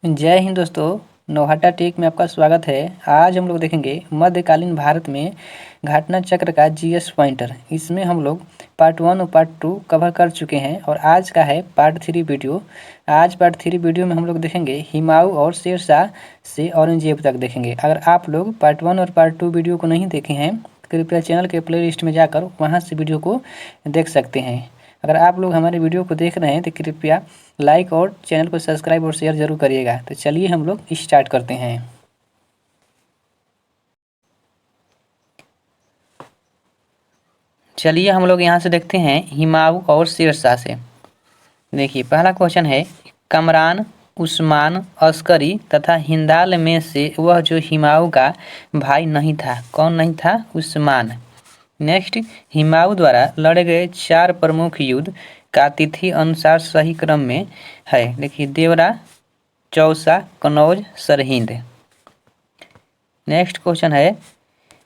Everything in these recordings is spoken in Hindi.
जय हिंद दोस्तों। नौहट्टा टेक में आपका स्वागत है। आज हम लोग देखेंगे मध्यकालीन भारत में घटना चक्र का जीएस पॉइंटर। इसमें हम लोग पार्ट 1 और पार्ट 2 कवर कर चुके हैं और आज का है पार्ट 3 वीडियो। आज पार्ट 3 वीडियो में हम लोग देखेंगे हिमाऊ और शेरशाह से औरंगजेब तक देखेंगे। अगर आप लोग पार्ट 1 और पार्ट 2 वीडियो को नहीं देखे हैं कृपया चैनल के प्ले लिस्ट में जाकर वहाँ से वीडियो को देख सकते हैं। अगर आप लोग हमारे वीडियो को देख रहे हैं तो कृपया लाइक और चैनल को सब्सक्राइब और शेयर जरूर करिएगा। तो चलिए हम लोग स्टार्ट करते हैं। चलिए हम लोग यहाँ से देखते हैं हिमाऊ और शेरशाह से। देखिए पहला क्वेश्चन है, कमरान, उस्मान, अस्करी तथा हिंदाल में से वह जो हिमाऊ का भाई नहीं था, कौन नहीं था? उस्मान। नेक्स्ट, हिमाऊ द्वारा लड़े गए 4 प्रमुख युद्ध का तिथि अनुसार सही क्रम में है। देखिए देवरा, चौसा, कनौज, सरहिंद। नेक्स्ट क्वेश्चन है,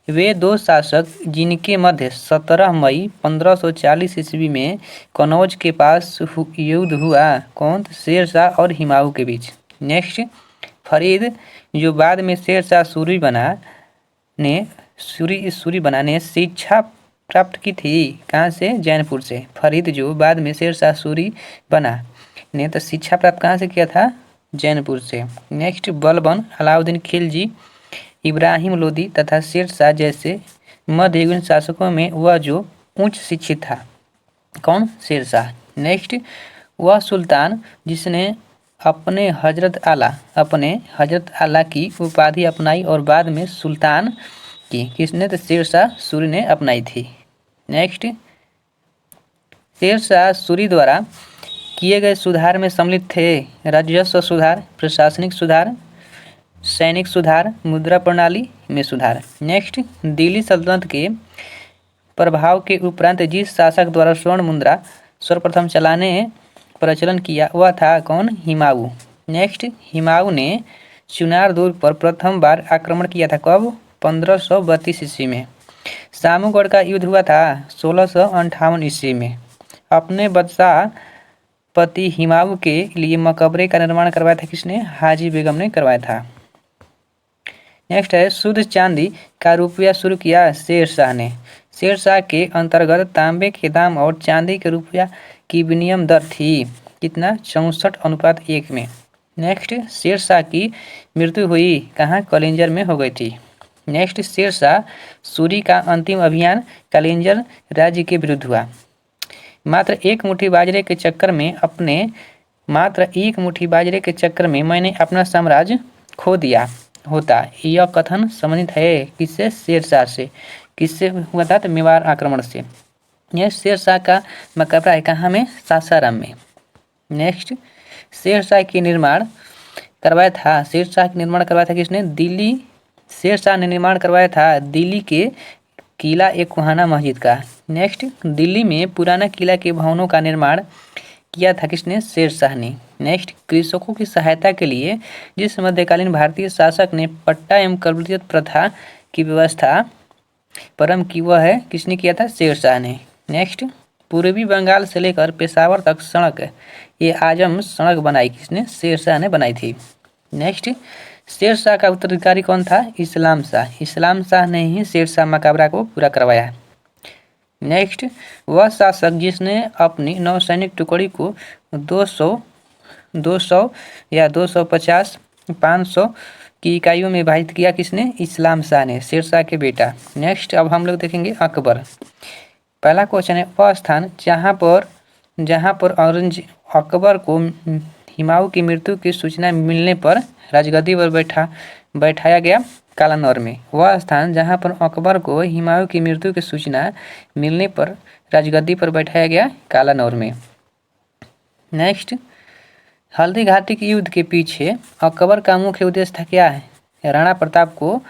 वे 2 शासक जिनके मध्य 17 मई 1540 ईस्वी में कनौज के पास युद्ध हुआ, कौन? शेरशाह और हिमाऊ के बीच। नेक्स्ट, फरीद जो बाद में शेरशाह सूरी बनाने शिक्षा प्राप्त की थी, कहाँ से? जैनपुर से। फरीद जो बाद में शेरशाह सूरी बना ने तो शिक्षा प्राप्त कहाँ से किया था? जैनपुर से। नेक्स्ट, बलबन, अलाउद्दीन खिलजी, इब्राहिम लोदी तथा शेरशाह जैसे मध्ययुगीन शासकों में वह जो उच्च शिक्षित था, कौन? शेरशाह। नेक्स्ट, वह सुल्तान जिसने अपने हजरत आला की उपाधि अपनाई और बाद में सुल्तान की, किसने? तो शेरशाह सूरी ने अपनाई थी। नेक्स्ट, शेरशाह सूरी द्वारा किए गए सुधार में सम्मिलित थे राजस्व सुधार, प्रशासनिक सुधार, सैनिक सुधार, मुद्रा प्रणाली में सुधार। नेक्स्ट, दिल्ली सल्तनत के प्रभाव के उपरांत जिस शासक द्वारा स्वर्ण मुद्रा सर्वप्रथम प्रचलन किया वह था, कौन? हिमाऊ। नेक्स्ट, हिमाऊ ने चुनार दुर्ग पर प्रथम बार आक्रमण किया था, कब? 1532 ईस्वी में। सामूगढ़ का युद्ध हुआ था 1658 ईस्वी में। अपने बादशाह पति हिमाऊ के लिए मकबरे का निर्माण करवाया था, किसने? हाजी बेगम ने करवाया था। नेक्स्ट है, शुद्ध चांदी का रुपया शुरू किया शेरशाह ने। शेरशाह के अंतर्गत तांबे के दाम और चांदी के रुपया की विनिमय दर थी, कितना? 64:1 में। नेक्स्ट, शेरशाह की मृत्यु हुई कहाँ? कलिंजर में हो गई थी। नेक्स्ट, शेरशाह सूरी का अंतिम अभियान कलिंजर राज्य के विरुद्ध हुआ। मात्र एक मुट्ठी बाजरे के चक्कर में मैंने अपना साम्राज्य खो दिया होता, यह कथन संबंधित है किससे? शेरशाह से। किससे हुआ था? तो मेवाड़ आक्रमण से। यह शेरशाह का मकबरा है कहाँ में? सासाराम में। नेक्स्ट, शेरशाह के निर्माण करवाया था किसने? दिल्ली। शेरशाह ने निर्माण करवाया था दिल्ली के किला कोहाना मस्जिद का। नेक्स्ट, दिल्ली में पुराना किला के भवनों का निर्माण किया था किसने? शेरशाह ने। नेक्स्ट, कृषकों की सहायता के लिए जिस मध्यकालीन भारतीय शासक ने पट्टा एवं कबूलियत प्रथा की व्यवस्था प्रारंभ की वह है, किसने किया था? शेरशाह ने। नेक्स्ट, पूर्वी बंगाल से लेकर पेशावर तक आजम सड़क बनाई, किसने? शेरशाह ने बनाई थी। नेक्स्ट, शेरशाह का उत्तराधिकारी कौन था? इस्लाम शाह ने ही शेरशाह मकबरा को पूरा करवाया। नेक्स्ट, वह शासक जिसने अपनी नौसैनिक टुकड़ी को 200 या 250, 500 की इकाइयों में विभाजित किया, किसने? इस्लाम शाह ने, शेरशाह के बेटा। नेक्स्ट, अब हम लोग देखेंगे अकबर। पहला क्वेश्चन है, वह स्थान जहाँ पर अकबर को हिमाऊ की मृत्यु की सूचना मिलने पर राजगद्दी पर बैठाया गया, कालानौर में। वह स्थान जहाँ पर अकबर को हिमाऊ की मृत्यु की सूचना मिलने पर राजगद्दी पर बैठाया गया, कालानौर में। नेक्स्ट, हल्दी घाटी के युद्ध के पीछे अकबर का मुख्य उद्देश्य था क्या है? राणा प्रताप को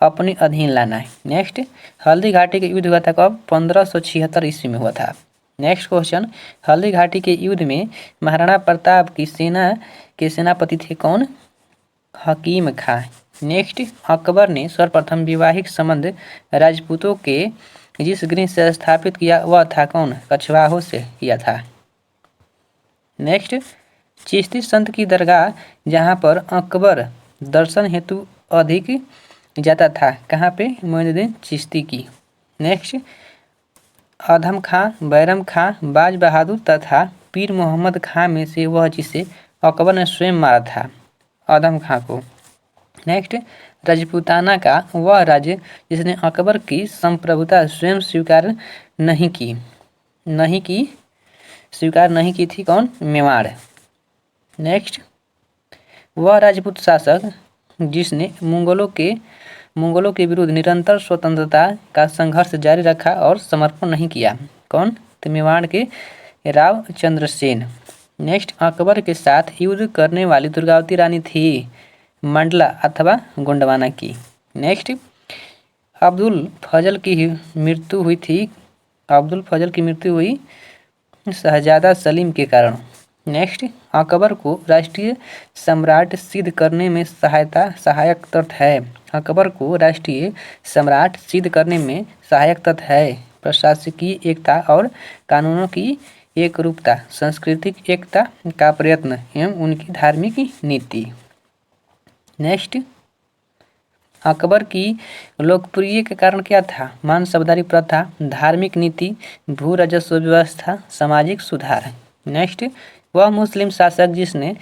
अपने अधीन लाना है। नेक्स्ट, हल्दी घाटी के युद्ध हुआ था कब? 1576 ईस्वी में हुआ था। नेक्स्ट क्वेश्चन, हल्दी घाटी के युद्ध में महाराणा प्रताप की सेना के सेनापति थे कौन? हकीम खां। नेक्स्ट, अकबर ने सर्वप्रथम वैवाहिक संबंध राजपूतों के जिस गृह से स्थापित किया वह था कौन? कछवाहों से किया था। नेक्स्ट, चिश्ती संत की दरगाह जहाँ पर अकबर दर्शन हेतु अधिक जाता था, कहाँ पे? मोइनुद्दीन चिश्ती की। नेक्स्ट, अधम खां, बैरम खां, बाज बहादुर तथा पीर मोहम्मद खां में से वह जिसे अकबर ने स्वयं मारा था, अधम खां को। नेक्स्ट, राजपूताना का वह राज्य जिसने अकबर की संप्रभुता स्वयं स्वीकार नहीं की थी, कौन? मेवाड़। नेक्स्ट, वह राजपूत शासक जिसने मुगलों के विरुद्ध निरंतर स्वतंत्रता का संघर्ष जारी रखा और समर्पण नहीं किया, कौन? तो मेवाड़ के राव चंद्रसेन। नेक्स्ट, अकबर के साथ युद्ध करने वाली दुर्गावती रानी थी मंडला अथवा गोंडवाना की। नेक्स्ट, अब्दुल फजल की मृत्यु हुई शहजादा सलीम के कारण। नेक्स्ट, अकबर को राष्ट्रीय सम्राट सिद्ध करने में सहायक तथ्य है। अकबर को राष्ट्रीय सम्राट सिद्ध करने में सहायक तथ्य है प्रशासकीय एकता और कानूनों की एकरूपता, सांस्कृतिक एकता का प्रयत्न एवं उनकी धार्मिक नीति। नेक्स्ट, अकबर की लोकप्रिय के कारण क्या था? मानसबदारी प्रथा, धार्मिक नीति, भू राजस्व व्यवस्था, सामाजिक सुधार। नेक्स्ट, वह मुस्लिम शासक जिसने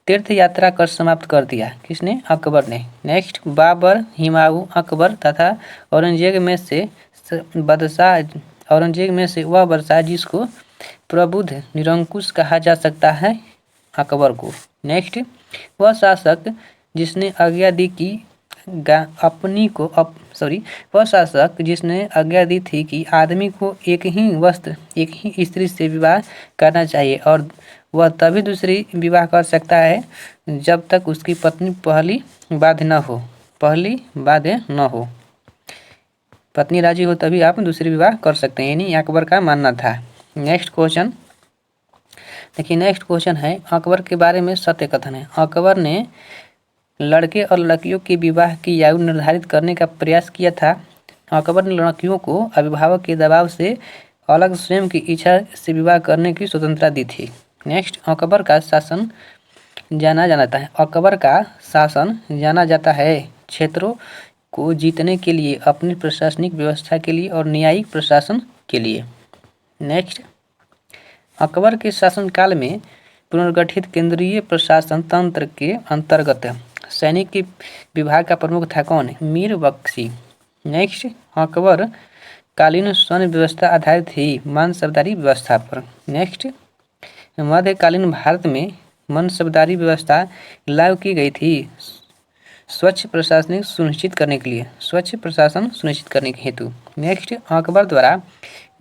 तीर्थ यात्रा कर समाप्त कर दिया, किसने? अकबर ने। नेक्स्ट, बाबर, हुमायूं, अकबर तथा औरंगजेब में से वह बादशाह जिसको प्रबुद्ध निरंकुश कहा जा सकता है, अकबर को। नेक्स्ट, वह शासक जिसने आज्ञा दी थी कि आदमी को एक ही स्त्री से विवाह करना चाहिए और वह तभी दूसरी विवाह कर सकता है जब तक उसकी पत्नी पहली बाध्य न हो। पत्नी राजी हो तभी आप दूसरी विवाह कर सकते हैं, यानी अकबर का मानना था। नेक्स्ट क्वेश्चन देखिए, नेक्स्ट क्वेश्चन है अकबर के बारे में सत्य कथन है। अकबर ने लड़के और लड़कियों के विवाह की आयु निर्धारित करने का प्रयास किया था। अकबर ने लड़कियों को अभिभावक के दबाव से अलग स्वयं की इच्छा से विवाह करने की स्वतंत्रता दी थी। नेक्स्ट, अकबर का शासन जाना जाता है क्षेत्रों को जीतने के लिए, अपनी प्रशासनिक व्यवस्था के लिए और न्यायिक प्रशासन के लिए। नेक्स्ट, अकबर के शासनकाल में पुनर्गठित केंद्रीय प्रशासन तंत्र के अंतर्गत सैनिक के विभाग का प्रमुख था, कौन? मीर बख्शी। नेक्स्ट, अकबर कालीन सैन्य व्यवस्था आधारित थी मानसबदारी व्यवस्था पर। नेक्स्ट, मध्यकालीन भारत में मनसबदारी व्यवस्था लागू की गई थी स्वच्छ प्रशासन सुनिश्चित करने के हेतु। नेक्स्ट, अकबर द्वारा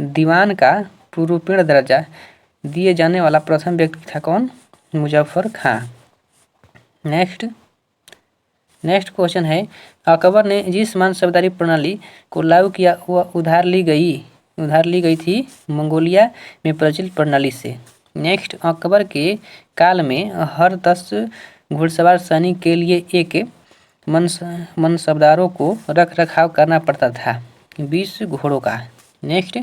दीवान का पूर्वपूर्ण दर्जा दिए जाने वाला प्रथम व्यक्ति था, कौन? मुजफ्फर खां। नेक्स्ट क्वेश्चन है अकबर ने जिस मानसबदारी प्रणाली को लागू किया वह उधार ली गई थी मंगोलिया में प्रचलित प्रणाली से। नेक्स्ट, अकबर के काल में हर 10 घुड़सवार सैनिक के लिए एक मनसबदारों को रख रखाव करना पड़ता था 20 घोड़ों का। नेक्स्ट,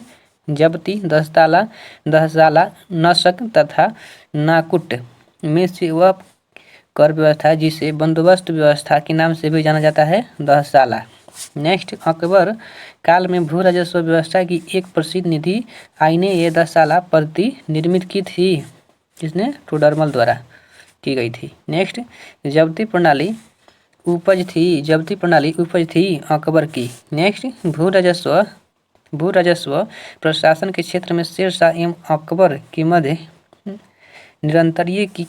जब्ती, दहसाला, नशक तथा नाकुट में से वह कर व्यवस्था जिसे बंदोबस्त व्यवस्था के नाम से भी जाना जाता है, दहसाला। नेक्स्ट, अकबर काल में भू राजस्व व्यवस्था की एक प्रसिद्ध निधि आईने दहसाला पद्धति निर्मित की थी, जिसने टोडरमल द्वारा की गई थी। नेक्स्ट, जब्ती प्रणाली उपज थी अकबर की। नेक्स्ट, भू राजस्व प्रशासन के क्षेत्र में शेरशाह एवं अकबर के मध्य निरंतरीय की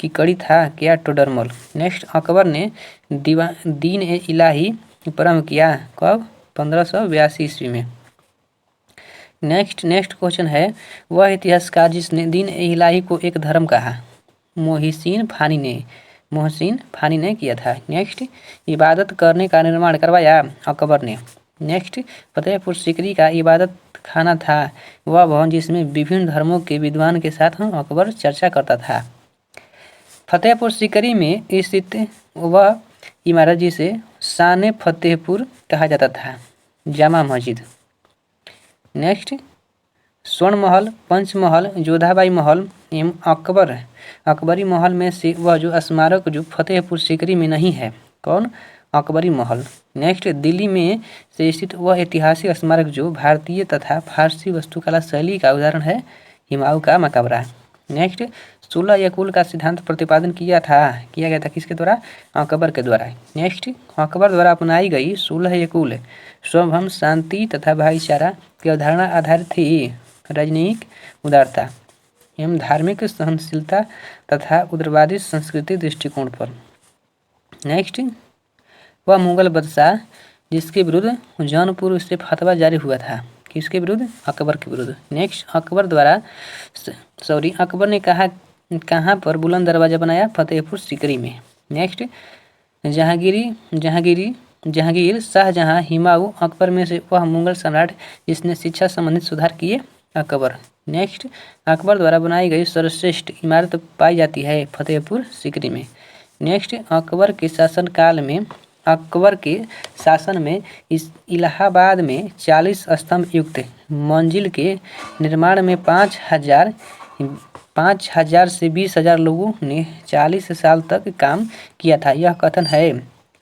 कड़ी था क्या? टोडरमल। नेक्स्ट, अकबर ने दीन ए इलाही प्रारंभ किया कब? 1582 ईस्वी में। नेक्स्ट क्वेश्चन है वह इतिहासकार जिसने दीन ए इलाही को एक धर्म कहा? मोहसिन फानी ने किया था। नेक्स्ट, इबादत करने का निर्माण करवाया अकबर ने। नेक्स्ट, फतेहपुर सीकरी का इबादत खाना था वह भवन जिसमें विभिन्न धर्मों के विद्वान के साथ अकबर चर्चा करता था। फतेहपुर सीकरी में स्थित वह इमारत जिसे शान फतेहपुर कहा जाता था, जामा मस्जिद। नेक्स्ट, स्वर्ण महल, पंचमहल, जोधाबाई महल एवं अकबरी महल में से वह जो स्मारक जो फतेहपुर सीकरी में नहीं है, कौन? अकबरी महल। नेक्स्ट, दिल्ली में से स्थित वह ऐतिहासिक स्मारक जो भारतीय तथा फारसी वास्तुकला शैली का उदाहरण है, हुमायूं का मकबरा। नेक्स्ट, 16 यकुल का सिद्धांत प्रतिपादन किया गया था किसके द्वारा? अकबर के द्वारा। नेक्स्ट, अकबर द्वारा अपनाई गई 16 यकुल स्वभम, शांति तथा भाईचारा की अवधारणा आधारित थी। राजनयिक उदारता एवं धार्मिक सहनशीलता तथा उदारवादी संस्कृति दृष्टिकोण पर। नेक्स्ट, वह मुगल बादशाह जिसके विरुद्ध जौनपुर से फतवा जारी हुआ था, किसके विरुद्ध? अकबर के विरुद्ध। नेक्स्ट, अकबर ने कहाँ पर बुलंद दरवाजा बनाया? फतेहपुर सीकरी में। नेक्स्ट, जहांगीर शाहजहां हुमायूं अकबर में से वह मुगल सम्राट जिसने शिक्षा संबंधित सुधार किए? अकबर। नेक्स्ट, अकबर द्वारा बनाई गई सर्वश्रेष्ठ इमारत पाई जाती है फतेहपुर सीकरी में। नेक्स्ट, अकबर के शासन में इस इलाहाबाद में 40 स्तंभ युक्त मंजिल के निर्माण में 5,000 से 20,000 लोगों ने 40 साल तक काम किया था। यह कथन है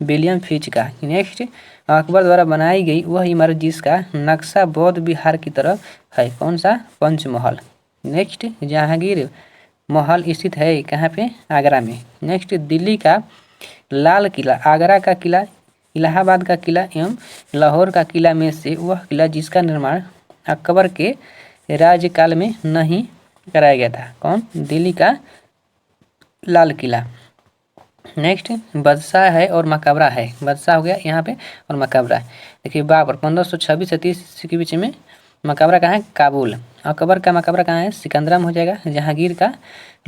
विलियम फिच का। नेक्स्ट, अकबर द्वारा बनाई गई वह इमारत जिसका नक्शा बौद्ध विहार की तरह है, कौन सा? पंचमहल। नेक्स्ट, जहांगीर महल स्थित है कहाँ पे? आगरा में। नेक्स्ट, दिल्ली का लाल किला, आगरा का किला, इलाहाबाद का किला एवं लाहौर का किला में से वह किला जिसका निर्माण अकबर के राज्यकाल में नहीं कराया गया था, कौन? दिल्ली का लाल किला। नेक्स्ट, बादशाह है और मकबरा है, बादशाह हो गया यहाँ पे और मकबरा। देखिए बाबर 1526 से 30 के बीच में मकबरा कहाँ है? काबुल। अकबर का मकबरा कहाँ है? सिकंदरा में हो जाएगा। जहांगीर का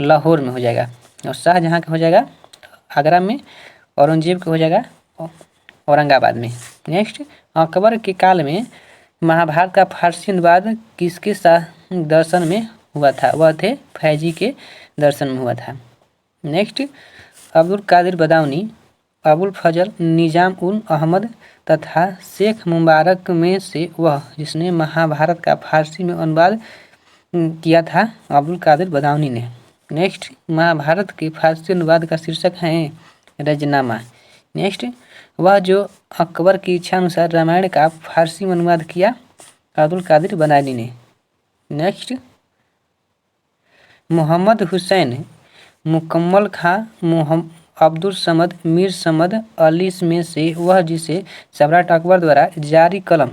लाहौर में हो जाएगा और शाहजहां का हो जाएगा आगरा में। औरंगजेब का हो जाएगा औरंगाबाद में। नेक्स्ट, अकबर के काल में महाभारत का फारसी अनुवाद किसके दर्शन में हुआ था? वह थे फैजी के दर्शन में हुआ था। नेक्स्ट, अब्दुल कादिर बदाऊनी, अबुल फजल, निजाम उल अहमद तथा शेख मुबारक में से वह जिसने महाभारत का फारसी में अनुवाद किया था, अब्दुल कादिर बदाऊनी ने। नेक्स्ट, महाभारत के फारसी अनुवाद का शीर्षक है रजनामा। नेक्स्ट, वह जो अकबर की इच्छा अनुसार रामायण का फारसी में अनुवाद किया, अब्दुल कादिर बदाऊनी ने। नेक्स्ट, मोहम्मद हुसैन, मुकम्मल खां, अब्दुल समद, मीर समद अली में से वह जिसे सम्राट अकबर द्वारा जारी कलम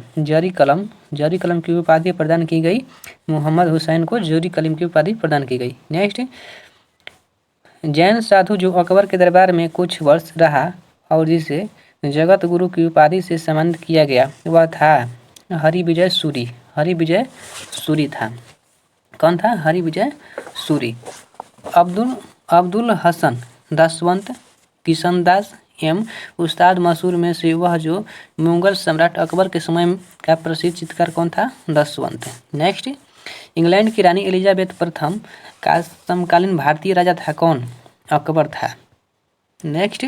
की उपाधि प्रदान की गई, मोहम्मद हुसैन को जारी कलम की उपाधि प्रदान की गई। नेक्स्ट, जैन साधु जो अकबर के दरबार में कुछ वर्ष रहा और जिसे जगत गुरु की उपाधि से सम्मानित किया गया, वह था हरिविजय सूरी था। कौन था? हरिविजय सूरी। अब्दुल हसन दसवंत, किशनदास एवं उस्ताद मसूर में से वह जो मुगल सम्राट अकबर के समय का प्रसिद्ध चित्रकार कौन था? दसवंत। नेक्स्ट, इंग्लैंड की रानी एलिजाबेथ प्रथम का समकालीन भारतीय राजा था, कौन? अकबर था। नेक्स्ट,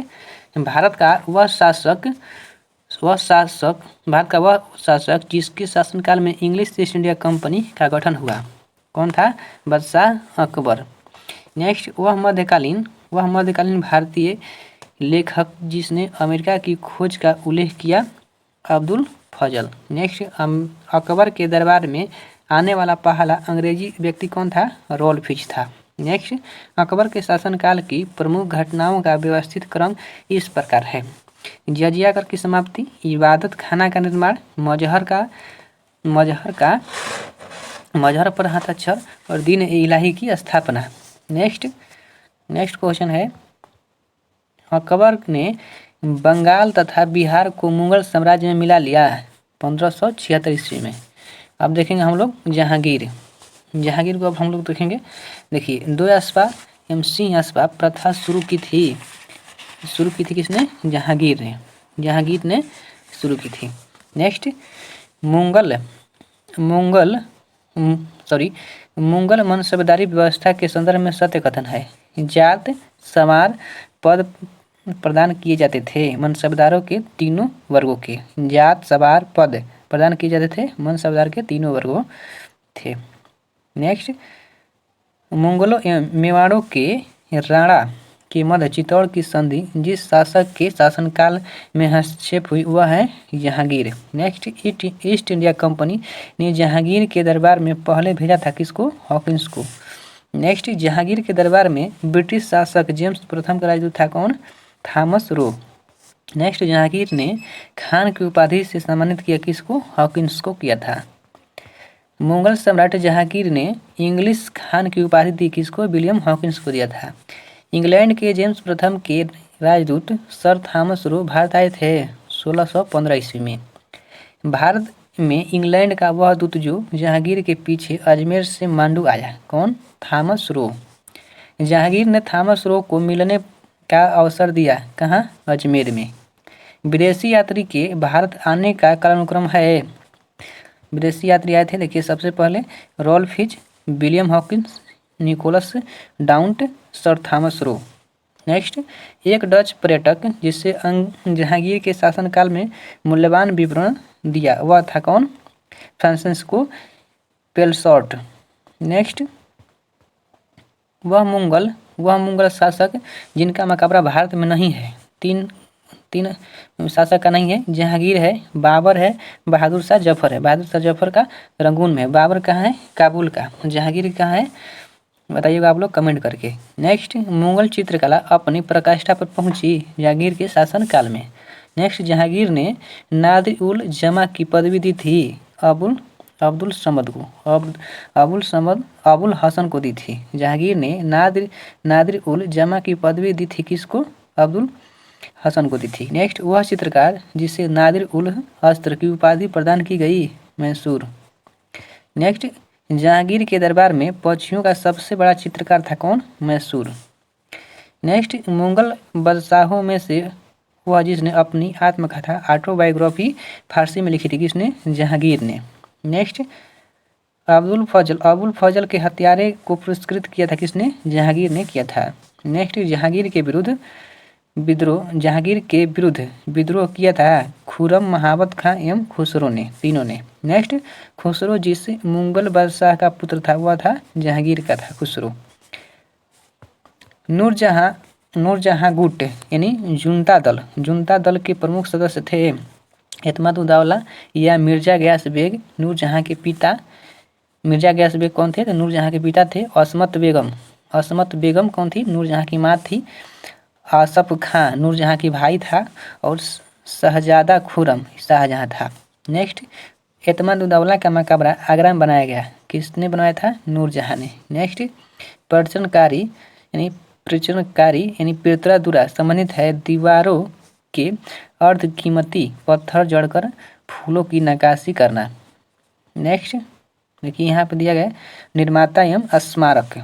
भारत का वह शासक जिसके शासनकाल में इंग्लिश ईस्ट इंडिया कंपनी का गठन हुआ, कौन था? बादशाह अकबर। नेक्स्ट, वह मध्यकालीन भारतीय लेखक जिसने अमेरिका की खोज का उल्लेख किया, अब्दुल फजल। नेक्स्ट, अकबर के दरबार में आने वाला पहला अंग्रेजी व्यक्ति कौन था? रॉल्फ फिच था। नेक्स्ट, अकबर के शासनकाल की प्रमुख घटनाओं का व्यवस्थित क्रम इस प्रकार है: जजिया कर की समाप्ति, इबादत खाना का निर्माण, मजहर पर हस्ताक्षर और दीन इलाही की स्थापना। नेक्स्ट क्वेश्चन है, अकबर ने बंगाल तथा बिहार को मुगल साम्राज्य में मिला लिया 1576 ईस्वी में। अब देखेंगे हम लोग जहांगीर को अब हम लोग देखेंगे। देखिए, 2 अस्पा एवं सिंह अस्पा प्रथा शुरू की थी किसने? जहांगीर ने शुरू की थी। नेक्स्ट, मुगल मनसबदारी व्यवस्था के संदर्भ में सत्य कथन है: जात सवार पद प्रदान किए जाते थे मनसबदारों के तीनों वर्गों के। जात सवार पद प्रदान किए जाते थे मनसबदार के तीनों वर्गों थे। नेक्स्ट, मुगलों एवं मेवाड़ों के राणा के मध्य चित्तौड़ की संधि जिस शासक के शासनकाल में हस्तक्षेप हुई वह है Jahangir. Next, east India company ने जहांगीर के दरबार में पहले भेजा था किसको? हॉकिंस को। नेक्स्ट, जहांगीर के दरबार में ब्रिटिश शासक जेम्स प्रथम का राजदूत था कौन? Thomas Roe. नेक्स्ट, जहांगीर ने खान की उपाधि से सम्मानित किया किसको? हॉकिंस को किया था। मुगल सम्राट जहांगीर ने इंग्लिश खान की उपाधि दी किसको? विलियम हॉकिंस को दिया था। इंग्लैंड के जेम्स प्रथम के राजदूत सर थॉमस रो भारत आए थे 1615 ईस्वी में। भारत में इंग्लैंड का वह दूत जो जहांगीर के पीछे अजमेर से मांडू आया, कौन? Thomas Roe. जहांगीर ने थॉमस रो को मिलने का अवसर दिया, कहाँ? अजमेर में। विदेशी यात्री के भारत आने का कालानुक्रम है। विदेशी यात्री आए थे, देखिए सबसे पहले Ralph Fitch, William Hawkins, Nicholas Downton, sir Thomas Roe. Next, एक डच पर्यटक जिससे जहांगीर के शासनकाल में मूल्यवान विवरण दिया वह था कौन? फ्रांसिस्को पेलसॉर्ट। नेक्स्ट, वह मुगल शासक जिनका मकबरा भारत में नहीं है। तीन शासक का नहीं है। जहांगीर है, बाबर है, बहादुर शाह जफर है। बहादुर शाह जफर का रंगून में, बाबर कहाँ है? काबुल का। जहांगीर कहाँ है बताइएगा आप लोग कमेंट करके। नेक्स्ट, मुगल चित्रकला अपनी प्रकाष्ठा पर पहुंची जहांगीर के शासनकाल में। नेक्स्ट, जहांगीर ने नादिर उल जमा की पदवी दी थी अब्दुल समद को। अबुल हसन को दी थी। जहांगीर ने नादिर उल जमा की पदवी दी थी किसको? अब्दुल हसन को दी थी। नेक्स्ट, वह चित्रकार जिसे नादिर उल अस्त्र की उपाधि प्रदान की गई, मैसूर। नेक्स्ट, जहांगीर के दरबार में पक्षियों का सबसे बड़ा चित्रकार था कौन? मैसूर। नेक्स्ट, मुगल बादशाहों में से वह जिसने अपनी आत्मकथा ऑटोबायोग्राफी फारसी में लिखी थी, किसने? जहांगीर ने। नेक्स्ट, अबुल फजल के हत्यारे को पुरस्कृत किया था किसने? जहांगीर ने किया था। नेक्स्ट, जहांगीर के विरुद्ध विद्रोह किया था खुर्रम, महाबत खां एवं खुसरो ने, तीनों ने। नेक्स्ट, खुसरो जिस मुगल बादशाह का पुत्र था वह था जहांगीर का था खुसरो। नूरजहां गुट यानी जुनता दल के प्रमुख सदस्य थे एतमादुद्दौला या मिर्जा गयास बेग। नूरजहां के पिता मिर्जा गयास बेग कौन थे? तो नूरजहां के पिता थे असमत बेगम कौन थी? नूरजहां की माँ थी। आसफ खां नूरजहां की भाई था और शहजादा खुर्रम शाहजहां था। नेक्स्ट, एतमादुद्दौला का मकबरा आगरा में बनाया गया, किसने बनवाया था? नूरजहां ने। नेक्स्ट, प्रचुरनकारी यानी पितरादुरा संबंधित है दीवारों के अर्धकीमती पत्थर जड़कर फूलों की नक्काशी करना। नेक्स्ट, देखिए यहाँ पे दिया गया निर्माता एवं स्मारक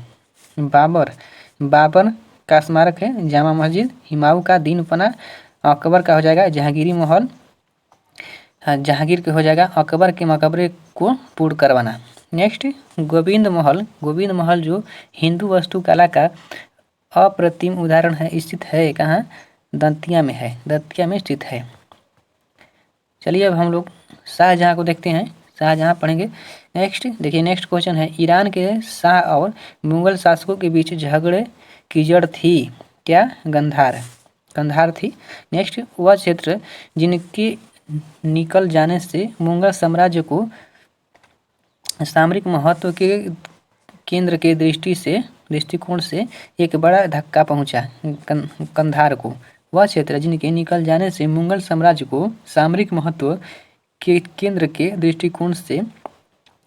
बाबर का स्मारक है जामा मस्जिद, हुमायूं का दीनपना, अकबर का हो जाएगा जहांगीरी महल, जहांगीर के हो जाएगा अकबर के मकबरे को पूर्ण करवाना। नेक्स्ट, गोविंद महल जो हिंदू वास्तुकला का अप्रतिम उदाहरण है, स्थित है कहाँ? दतिया में है, दतिया में स्थित है। चलिए अब हम लोग शाहजहां को देखते हैं, शाहजहां पढ़ेंगे। नेक्स्ट देखिए, नेक्स्ट क्वेश्चन है, ईरान के शाह और मुगल शासकों के बीच झगड़े की जड़ थी क्या? कंधार थी। नेक्स्ट, वह क्षेत्र जिनके निकल जाने से मुगल साम्राज्य को सामरिक महत्व के केंद्र के दृष्टिकोण से एक बड़ा धक्का पहुंचा कंधार को। वह क्षेत्र जिनके निकल जाने से मुगल साम्राज्य को सामरिक महत्व के केंद्र के दृष्टिकोण से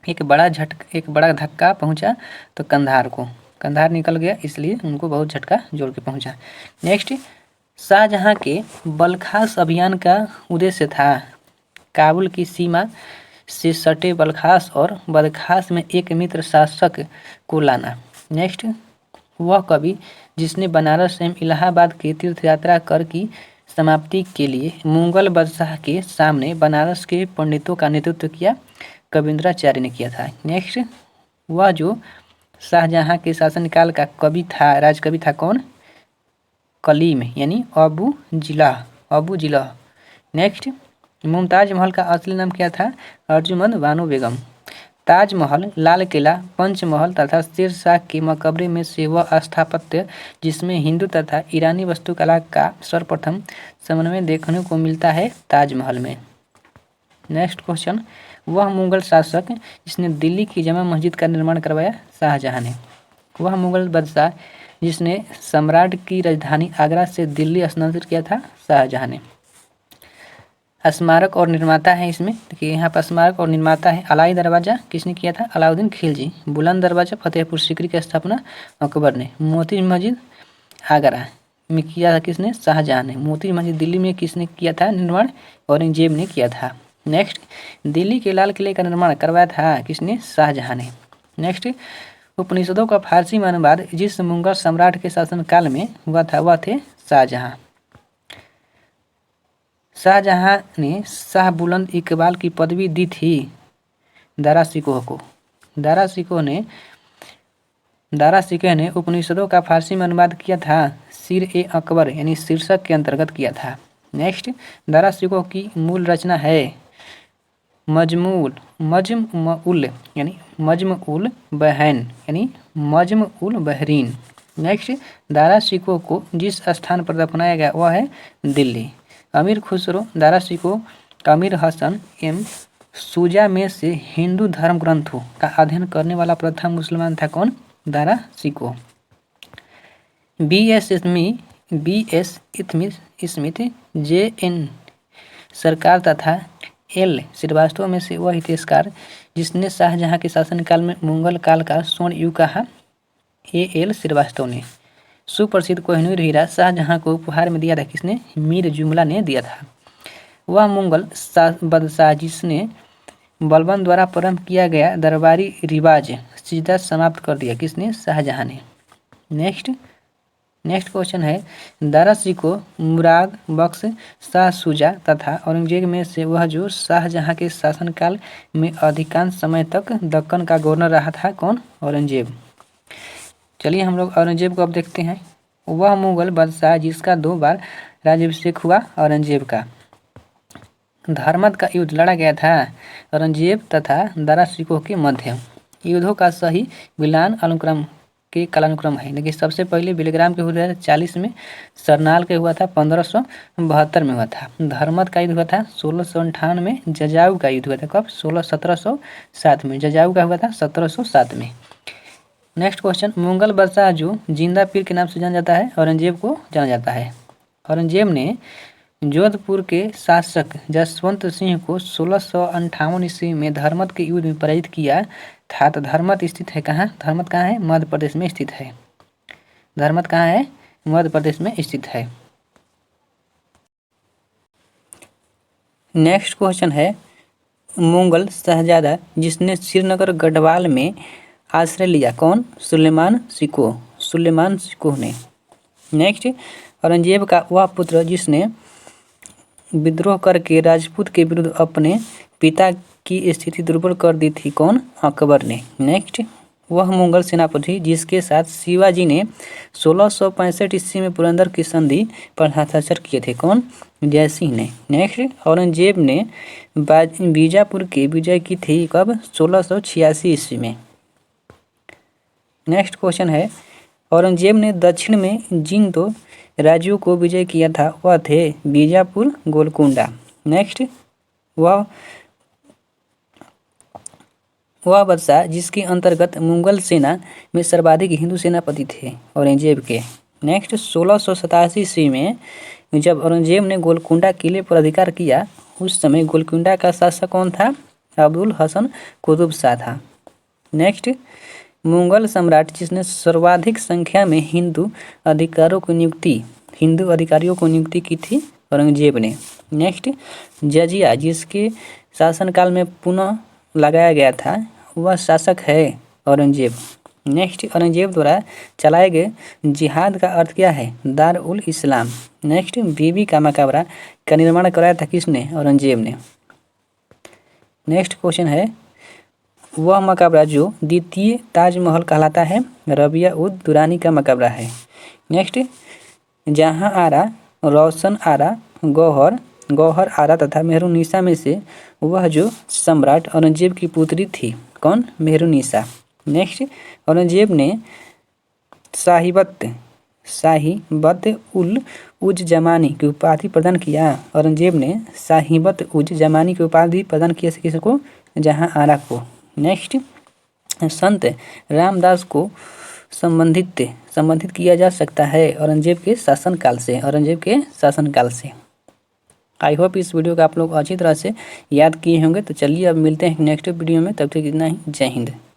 एक बड़ा धक्का पहुंचा तो कंधार को। कंधार निकल गया इसलिए उनको बहुत झटका जोड़ के पहुंचा। नेक्स्ट, शाहजहां के बलखास अभियान का उद्देश्य था काबुल की सीमा से सटे बलखास और बदखास में एक मित्र शासक को लाना। नेक्स्ट, वह कवि जिसने बनारस एवं इलाहाबाद के तीर्थ यात्रा कर की समाप्ति के लिए मुगल बादशाह के सामने बनारस के पंडितों का नेतृत्व किया, कबींद्राचार्य ने किया था। नेक्स्ट, वह जो शाहजहां के शासनकाल का राजकवि था कौन? कलीम यानी अबू जिला। नेक्स्ट, मुमताज महल का असली नाम क्या था? अर्जुमंद बानो बेगम। ताजमहल, लाल किला, पंचमहल तथा शेरशाह के मकबरे में से वह स्थापत्य जिसमें हिंदू तथा ईरानी वास्तुकला का सर्वप्रथम समन्वय देखने को मिलता है ताजमहल में। नेक्स्ट क्वेश्चन, वह मुगल शासक जिसने दिल्ली की जामा मस्जिद का निर्माण करवाया, शाहजहां ने। वह मुगल बादशाह जिसने सम्राट की राजधानी आगरा से दिल्ली स्थानांतरित किया था, शाहजहां ने। स्मारक और निर्माता है इसमें, देखिए यहाँ पर स्मारक और निर्माता है। अलाई दरवाजा किसने किया था, अलाउद्दीन खिलजी। बुलंद दरवाजा फतेहपुर सीकरी की स्थापना अकबर ने। मोती मस्जिद आगरा में किया था किसने, शाहजहां ने। मोती मस्जिद दिल्ली में किसने किया था निर्माण, औरंगजेब ने किया था। नेक्स्ट, दिल्ली के लाल किले का निर्माण करवाया था किसने, शाहजहां ने। नेक्स्ट, उपनिषदों का फारसी में अनुवाद जिस मुगल सम्राट के शासनकाल में हुआ था वह थे शाहजहां। शाहजहां ने शाह बुलंद इकबाल की पदवी दी थी दारा शिकोह को। दारा शिकोह ने उपनिषदों का फारसी में अनुवाद किया था सिर ए अकबर यानी शीर्षक के अंतर्गत किया था। नेक्स्ट, दारा शिकोह की मूल रचना है मजमुल बहन यानी मजमुल बहरीन। नेक्स्ट, दारा शिकोह को जिस स्थान पर दफनाया गया वह है दिल्ली। अमीर खुसरो, दारा शिकोह, अमीर हसन एम शुजा में से हिंदू धर्म ग्रंथों का अध्ययन करने वाला प्रथम मुसलमान था कौन, Dara Shikoh. B S. Smith, J N. Sarkar तथा एल श्रीवास्तव में से वह इतिहासकार जिसने शाहजहां के शासनकाल में मुगल काल का स्वर्ण युग कहा, ए.एल. श्रीवास्तव ने। सुप्रसिद्ध कोहिनूर हीरा शाहजहां को उपहार में दिया था किसने, मीर जुमला ने दिया था। वह मुगल बादशाह जिसने बलबन द्वारा प्रारंभ किया गया दरबारी रिवाज सीधा समाप्त कर दिया किसने, शाहजहां ने। नेक्स्ट क्वेश्चन है, दारा शिकोह, मुराद बख्श, शाह शुजा तथा औरंगजेब में से वह जो शाहजहां के शासनकाल में अधिकांश समय तक दक्कन का गवर्नर रहा था कौन, औरंगजेब। चलिए हम लोग औरंगजेब को अब देखते हैं। वह मुगल बादशाह जिसका 2 बार राज्याभिषेक हुआ औरंगजेब का। धर्मत का युद्ध लड़ा गया था औरंगजेब तथा दारा शिकोह के मध्य। युद्धों का सही मिलान अनुक्रम के कालानुक्रम है। देखिए सबसे पहले बेलीग्राम के हुआ था 40 में, सरनाल के हुआ था 1572 में हुआ था। धर्मत का युद्ध हुआ था 1658 में। जजाऊ का युद्ध हुआ था कब, 1707 में। जजाऊ का हुआ था 1707 में। नेक्स्ट क्वेश्चन, मुगल बादशाह जो जिंदा पीर के नाम से जाना जाता है, औरंगजेब को जाना जाता है। औरंगजेब ने जोधपुर के शासक जसवंत सिंह को 1658 ईस्वी में धर्मत के युद्ध में पराजित किया था। तो धर्मत स्थित है कहाँ, धर्मत कहाँ है, मध्य प्रदेश में स्थित है। धर्मत कहाँ है, मध्य प्रदेश में स्थित है। नेक्स्ट क्वेश्चन है, मुगल शहजादा जिसने श्रीनगर गढ़वाल में आश्रय लिया कौन, सुलेमान शिकोह ने। नेक्स्ट, औरंगजेब का वह पुत्र जिसने विद्रोह करके राजपूत के विरुद्ध अपने पिता की स्थिति दुर्बल कर दी थी कौन, अकबर ने। नेक्स्ट, वह मुगल सेनापति जिसके साथ शिवाजी ने 1665 ईस्वी में पुरंदर की संधि पर हस्ताक्षर किए थे कौन, जयसिंह ने। नेक्स्ट, औरंगजेब ने बीजापुर की विजय की थी कब, 1686 ईस्वी में। नेक्स्ट क्वेश्चन है, औरंगजेब ने दक्षिण में जिन 2 राज्यों को विजय किया था वह थे बीजापुर, गोलकुंडा। नेक्स्ट, वह बादशाह जिसके अंतर्गत मुगल सेना में सर्वाधिक हिंदू सेनापति थे, औरंगजेब के। नेक्स्ट, 1687 ईस्वी में जब औरंगजेब ने गोलकुंडा किले पर अधिकार किया उस समय गोलकुंडा का शासक कौन था, अब्दुल हसन कुतुब शाह था। नेक्स्ट, मुगल सम्राट जिसने सर्वाधिक संख्या में हिंदू अधिकारियों को नियुक्ति की थी, औरंगजेब ने। नेक्स्ट, जजिया जिसके शासनकाल में पुनः लगाया गया था वह शासक है औरंगजेब। नेक्स्ट, औरंगजेब द्वारा चलाए गए जिहाद का अर्थ क्या है, दार उल इस्लाम। नेक्स्ट, बीबी का मकबरा का निर्माण कराया था किसने, औरंगजेब ने। नेक्स्ट क्वेश्चन है, वह मकबरा जो द्वितीय ताजमहल कहलाता है, रबिया उद दुरानी का मकबरा है। नेक्स्ट, जहां आरा, रोशन आरा, गौहर आरा तथा मेहरुन्निसा में से वह जो सम्राट औरंगजेब की पुत्री थी कौन? मेहरुन्निसा। नेक्स्ट, औरंगजेब ने साहिबत उल उज जमानी की उपाधि प्रदान किया। औरंगजेब ने साहिबत उज जमानी की उपाधि प्रदान किया किसको? जहां आरा को। नेक्स्ट, संत रामदास को संबंधित किया जा सकता है औरंगजेब के शासनकाल से। आई होप इस वीडियो को आप लोग अच्छी तरह से याद किए होंगे। तो चलिए अब मिलते हैं नेक्स्ट वीडियो में, तब तक इतना ही। जय हिंद।